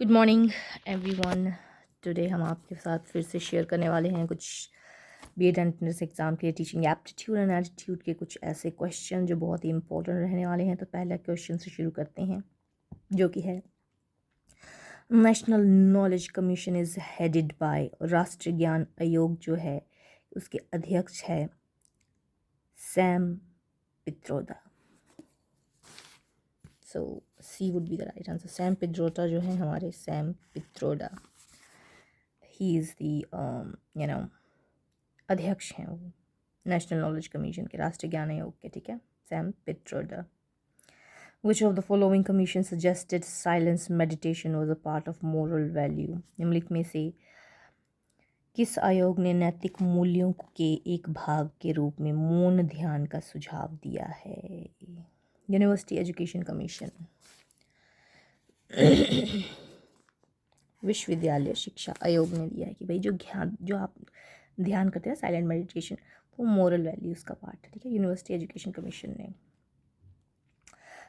Good morning everyone. Today हम आपके साथ फिर से शेयर करने वाले हैं कुछ बीएड एंट्रेंस एग्ज़ाम के टीचिंग एप्टीट्यूड एंड एटीट्यूड के कुछ ऐसे क्वेश्चन जो बहुत ही इंपॉर्टेंट रहने वाले हैं। तो पहला क्वेश्चन से शुरू करते हैं, जो कि है national knowledge commission is headed by, राष्ट्रीय ज्ञान आयोग जो है उसके अध्यक्ष है Sam Pitroda. So C would be the right answer. Sam Pitroda जो है हमारे Sam Pitroda, he is the अध्यक्ष हैं वो नेशनल नॉलेज कमीशन के, राष्ट्रीय ज्ञान आयोग के। ठीक है, Sam Pitroda. Which of the following commission suggested silence meditation was a part of moral value? निम्नलिखित में से किस आयोग ने नैतिक मूल्यों के एक भाग के रूप में मौन ध्यान का सुझाव दिया है? यूनिवर्सिटी एजुकेशन कमीशन, विश्वविद्यालय शिक्षा आयोग ने दिया है कि भाई जो आप ध्यान करते हैं साइलेंट मेडिटेशन, वो मोरल वैल्यूज़ का पार्ट है। ठीक है, यूनिवर्सिटी एजुकेशन कमीशन ने।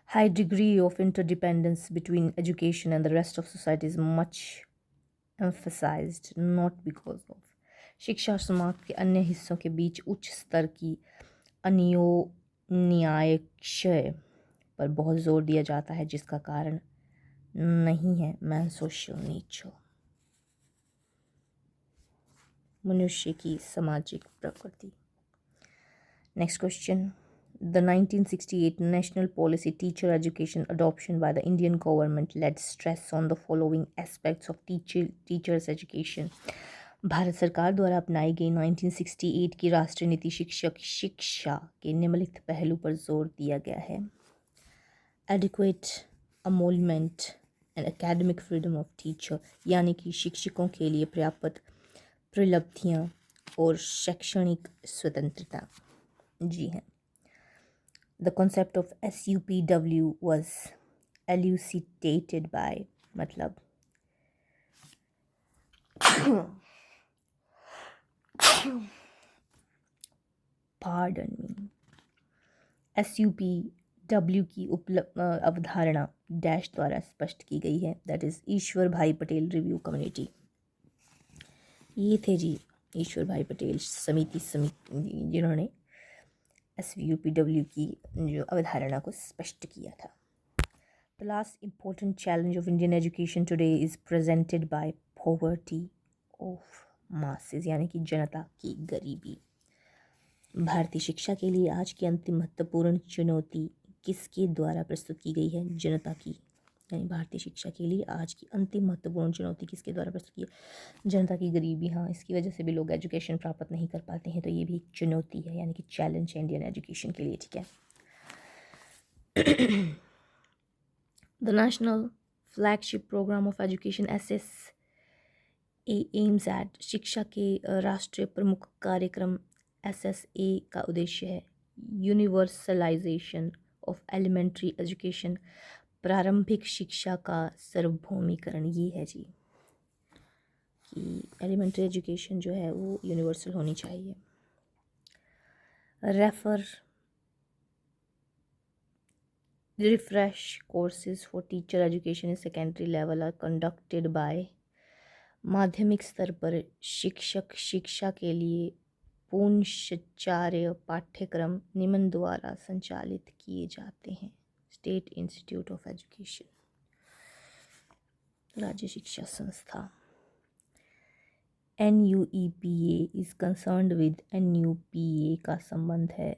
High degree of interdependence between education and the rest of society is much emphasized not because of, शिक्षा और समाज के अन्य हिस्सों के बीच उच्च स्तर की अन्योन्यायक्षय पर बहुत जोर दिया जाता है, जिसका कारण नहीं है मैन सोशल नेचर, मनुष्य की सामाजिक प्रकृति। Next question, the 1968 National Policy Teacher Education adoption by the Indian government laid stress on the following aspects of teachers education. Bharat सरकार द्वारा अपनाई गई 1968 की राष्ट्रीय नीति शिक्षक शिक्षा के निम्नलिखित पहलू पर जोर दिया गया है: adequate emolument and academic freedom of teacher, यानी कि शिक्षकों के लिए पर्याप्त प्रलब्धियाँ और शैक्षणिक स्वतंत्रता। जी हाँ, the concept of SUPW was elucidated by, मतलब pardon me, SUPW की अवधारणा डैश द्वारा स्पष्ट की गई है, दैट इज़ ईश्वर भाई पटेल रिव्यू कम्युनिटी। ये थे जी ईश्वर भाई पटेल समिति जिन्होंने SUPW की जो अवधारणा को स्पष्ट किया था। The last important challenge of Indian education today is presented by poverty of masses, यानी कि जनता की गरीबी। भारतीय शिक्षा के लिए आज की अंतिम महत्वपूर्ण चुनौती किसके द्वारा प्रस्तुत की गई है? जनता की। यानी भारतीय शिक्षा के लिए आज की अंतिम महत्वपूर्ण चुनौती किसके द्वारा प्रस्तुत की है? जनता की गरीबी। हाँ, इसकी वजह से भी लोग एजुकेशन प्राप्त नहीं कर पाते हैं, तो ये भी एक चुनौती है, यानी कि चैलेंज है इंडियन एजुकेशन के लिए। ठीक है। The National Flagship Program of Education SSA aims at, शिक्षा के राष्ट्रीय प्रमुख कार्यक्रम SSA का उद्देश्य है यूनिवर्सलाइजेशन ऑफ एलिमेंट्री एजुकेशन, प्रारंभिक शिक्षा का सार्वभौमिकरण। ये है जी कि एलिमेंट्री एजुकेशन जो है वो यूनिवर्सल होनी चाहिए। Refresh courses for teacher education in secondary level are conducted by, माध्यमिक स्तर पर शिक्षक शिक्षा के लिए पूर्णशचार्य पाठ्यक्रम निम्न द्वारा संचालित किए जाते हैं: स्टेट इंस्टीट्यूट ऑफ एजुकेशन, राज्य शिक्षा संस्था। NUEPA is concerned with, NUPA का संबंध है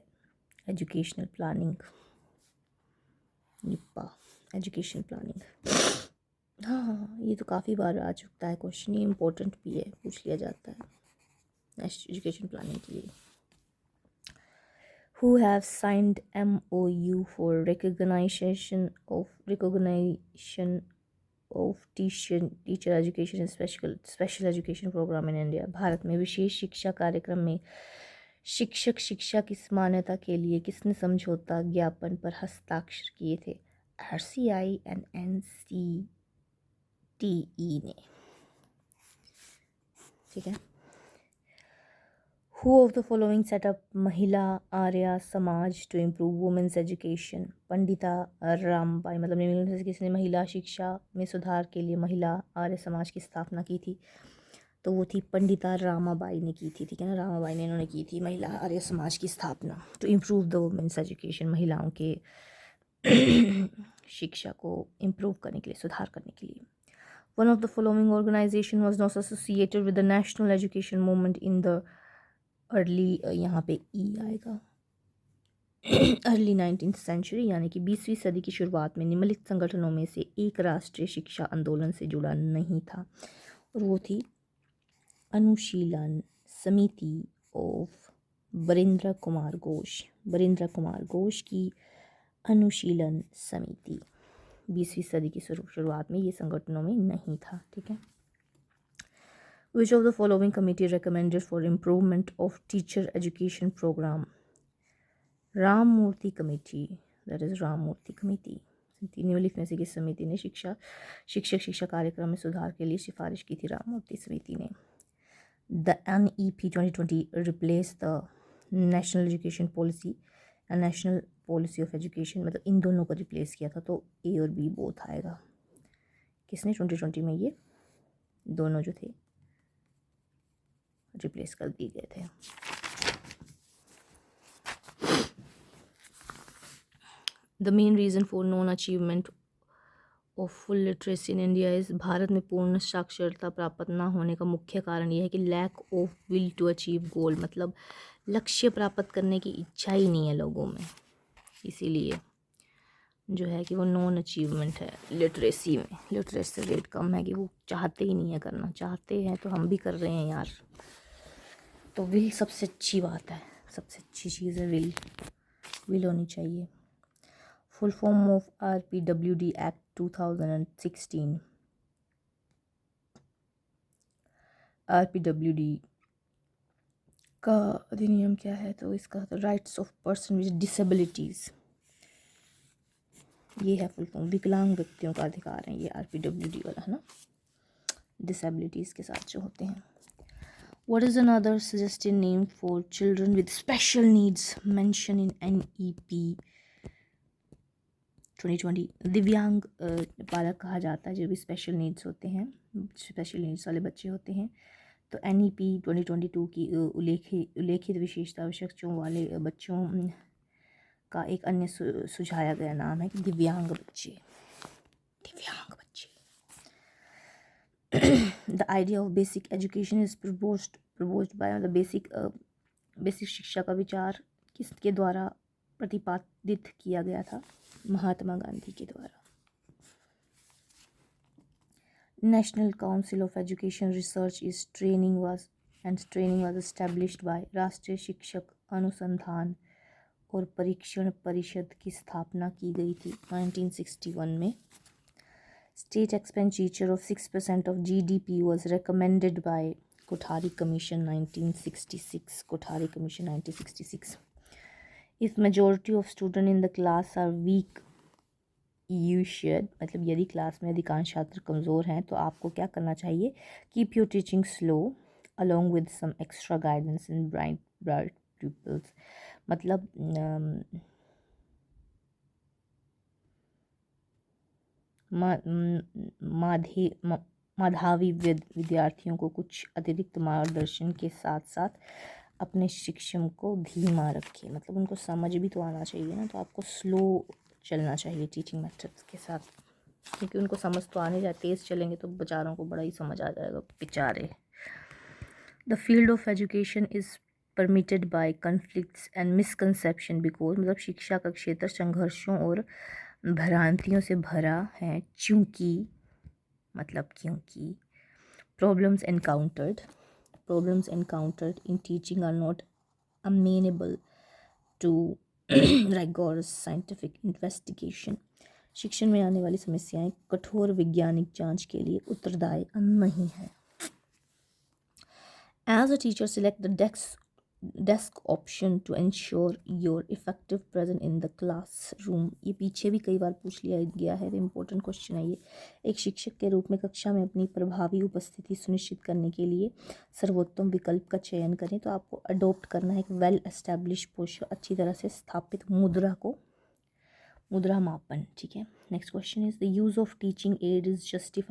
educational planning, Nipah education planning. हाँ, ये तो काफ़ी बार आ चुका है क्वेश्चन, ये इम्पोर्टेंट भी है, पूछ लिया जाता है एजुकेशन प्लानिंग के लिए। Who have signed MOU for recognition of teacher education in special education program in India? Bharat में विशेष शिक्षा कार्यक्रम में शिक्षक शिक्षा की मान्यता के लिए किसने समझौता ज्ञापन पर हस्ताक्षर किए थे? RCI and NCTE ने। ठीक है। Who of the following setup महिला आर्या समाज to improve women's education? Pandita Rambai, मतलब निम्नलिखित में से किसने महिला शिक्षा में सुधार के लिए महिला आर्य समाज की स्थापना की थी? तो वो थी पंडिता रामाबाई ने की थी, ठीक है ना, रामाबाई ने इन्होंने की थी महिला आर्य समाज की स्थापना to improve the women's education, महिलाओं के शिक्षा को इम्प्रूव करने के लिए, सुधार करने के लिए। One of the following organization was not associated with the national education movement in the early, यहाँ पे ई आएगा, अर्ली 19th सेंचुरी, यानी कि 20वीं सदी की शुरुआत में निम्नलिखित संगठनों में से एक राष्ट्रीय शिक्षा आंदोलन से जुड़ा नहीं था, और वो थी अनुशीलन समिति ऑफ बरिंद्र कुमार घोष, बरिंद्र कुमार घोष की अनुशीलन समिति 20वीं सदी की शुरुआत में ये संगठनों में नहीं था, ठीक है। Which of the following committee recommended for improvement of teacher education program? Ram Murti committee, that is Ram Murti committee. निम्नलिखित में से किस समिति ने शिक्षक शिक्षा कार्यक्रम में सुधार के लिए सिफारिश की थी? राम मूर्ति समिति ने। The NEP 2020 replaced the National Education Policy and National Policy of Education, मतलब इन दोनों को रिप्लेस किया था, तो ए और बी बोथ आएगा। किसने 2020 में ये दोनों जो थे रिप्लेस कर दिए गए थे। The main reason for non achievement of full literacy in India is, Bharat में पूर्ण साक्षरता प्राप्त ना होने का मुख्य कारण यह है कि lack of will to achieve goal, मतलब लक्ष्य प्राप्त करने की इच्छा ही नहीं है लोगों में, इसीलिए जो है कि वो नॉन अचीवमेंट है लिटरेसी में। लिटरेसी रेट कम है कि वो चाहते ही नहीं है करना, चाहते हैं तो हम भी कर रहे हैं यार। तो विल सबसे अच्छी बात है, सबसे अच्छी चीज़ है विल होनी चाहिए। Full form of RPWD act 2016। RPWD का अधिनियम क्या है? तो इसका तो rights of person with disabilities, ये है फुल फॉर्म। विकलांग व्यक्तियों का अधिकार है ये RPWD वाला, है ना, डिसेबिलिटीज़ के साथ जो होते हैं। What is another suggested name for children with special needs mentioned in NEP 2020? दिव्यांग बालक कहा जाता है जो भी स्पेशल नीड्स होते हैं, स्पेशल नीड्स वाले बच्चे होते हैं। तो NEP 2022 की उल्लेखित विशेषता आवश्यकताओं वाले बच्चों का एक अन्य सुझाया गया नाम है कि दिव्यांग बच्चे, दिव्यांग बच्चे। The idea of basic education is proposed by, मतलब बेसिक शिक्षा का विचार किसके द्वारा प्रतिपादित किया गया था? महात्मा गांधी के द्वारा। National council of education research is training was established bye, राष्ट्रीय शिक्षक अनुसंधान और परीक्षण परिषद की स्थापना की गई थी 1961 में। State expenditure of 6% of GDP was recommended by Kothari commission 1966, Kothari commission 1966। If majority of student in the class are weak you should, मतलब यदि क्लास में अधिकांश छात्र कमज़ोर हैं तो आपको क्या करना चाहिए? Keep your teaching slow along with some extra guidance in bright pupils, मतलब माधावी विद्यार्थियों को कुछ अतिरिक्त मार्गदर्शन के साथ साथ अपने शिक्षण को धीमा रखें, मतलब उनको समझ भी तो आना चाहिए ना, तो आपको स्लो चलना चाहिए टीचिंग मेथड्स के साथ, क्योंकि उनको समझ तो आने जाए, तेज़ चलेंगे तो बेचारों को बड़ा ही समझ आ जाएगा बेचारे। The field of education is permitted by conflicts and misconception because, मतलब शिक्षा का क्षेत्र संघर्षों और भ्रांतियों से भरा है क्योंकि, मतलब क्योंकि problems encountered in teaching are not amenable to rigorous scientific investigation, शिक्षण में आने वाली समस्याएं कठोर वैज्ञानिक जांच के लिए उत्तरदायी नहीं है। As a teacher, select the desk option to ensure your effective present in the classroom. ये पीछे भी कई बार पूछ लिया गया है, इम्पोर्टेंट क्वेश्चन है ये। एक शिक्षक के रूप में कक्षा में अपनी प्रभावी उपस्थिति सुनिश्चित करने के लिए सर्वोत्तम विकल्प का चयन करें। तो आपको अडोप्ट करना है एक वेल एस्टैब्लिश पोस्चर, अच्छी तरह से स्थापित मुद्रा को, मुद्रा मापन, ठीक है। Next question is the use of teaching add is justified